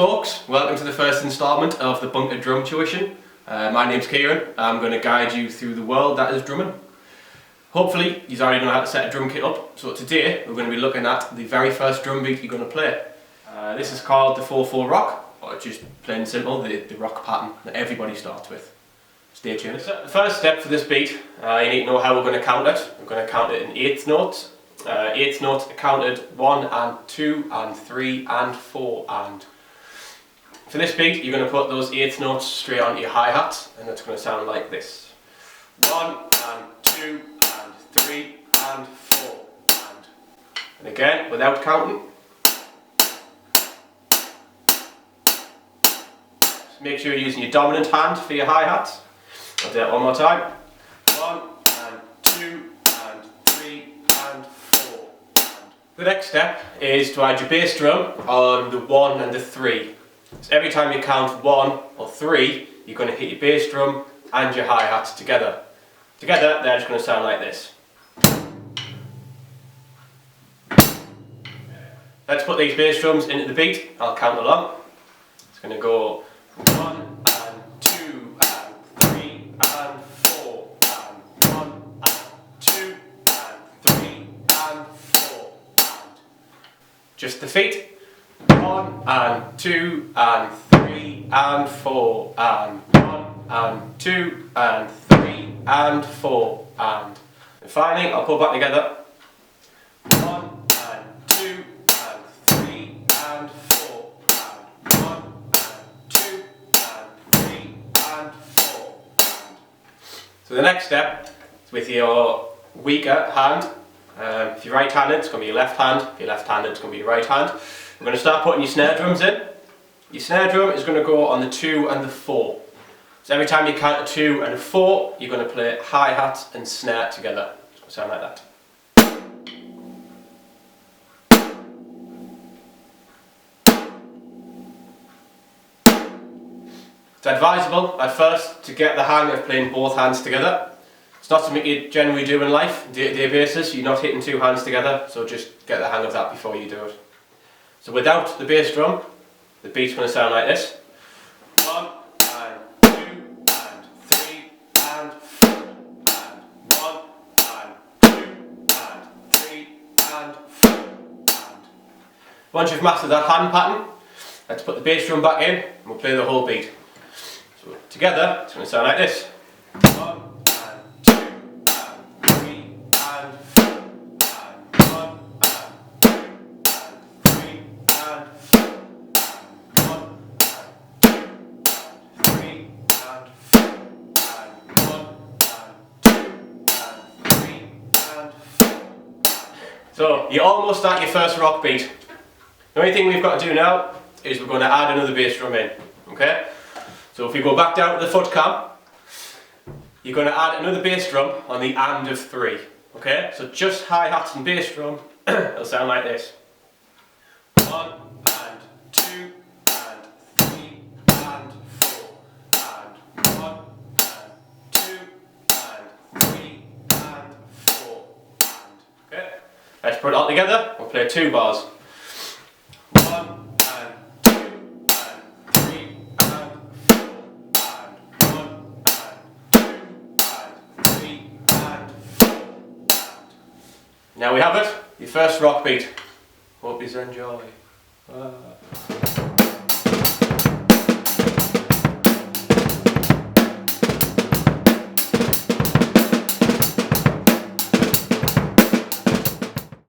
folks, welcome to the first instalment of the Bunker Drum Tuition. My name's Ceiran. I'm going to guide you through the world that is drumming. Hopefully you already know how to set a drum kit up, so today we're going to be looking at the very first drum beat you're going to play. This is called the 4/4 rock, or just plain and simple, the rock pattern that everybody starts with. Stay tuned. So the first step for this beat, you need to know how we're going to count it. We're going to count it in eighth notes. Eighth notes are counted 1 and 2 and 3 and 4 and. For this beat, you're going to put those eighth notes straight onto your hi-hat, and it's going to sound like this. 1 and 2 and 3 and 4 and again, without counting. Just make sure you're using your dominant hand for your hi-hat. I'll do that one more time. 1 and 2 and 3 and 4 and. The next step is to add your bass drum on the 1 and the 3. So every time you count 1 or 3, you're going to hit your bass drum and your hi-hat together. Together, they're just going to sound like this. Let's put these bass drums into the beat. I'll count along. It's going to go 1 and 2 and 3 and 4 and 1 and 2 and 3 and 4 and. Just the feet. 1 and 2 and 3 and 4 and 1 and 2 and 3 and 4 and finally I'll pull back together. 1 and 2 and 3 and 4 and 1 and 2 and 3 and 4 and. So the next step is with your weaker hand. If you're right-handed, it's going to be your left hand. If you're left-handed, it's going to be your right hand. We're going to start putting your snare drums in. Your snare drum is going to go on the 2 and the 4. So every time you count a 2 and a 4, you're going to play hi-hat and snare together. It's going to sound like that. It's advisable at first to get the hang of playing both hands together. It's not something you generally do in life, day-to-day basis. You're not hitting two hands together, so just get the hang of that before you do it. So without the bass drum, the beat's going to sound like this. 1 and 2 and 3 and 4 and 1 and 2 and 3 and 4 and. Once you've mastered that hand pattern, let's put the bass drum back in and we'll play the whole beat. So together, it's going to sound like this. 1 and 2 and 3 and 4 and 1 and 2 and 3 and 4 and 1 and 2 and 3 and 4 and 1 and 2 and 3 and 4. So you're almost at your first rock beat. The only thing we've got to do now is we're going to add another bass drum in. Okay? So if you go back down to the foot cam, you're going to add another bass drum on the and of 3. Okay? So just hi-hats and bass drum, it'll sound like this. 1 and 2 and 3 and 4 and 1 and 2 and 3 and 4 and. Okay? Let's put it all together. We'll play 2 bars. 1 and 2 and 3 and 4 and 1 and 2 and 3 and 4 and. Now we have it, your first rock beat. Hope you enjoy.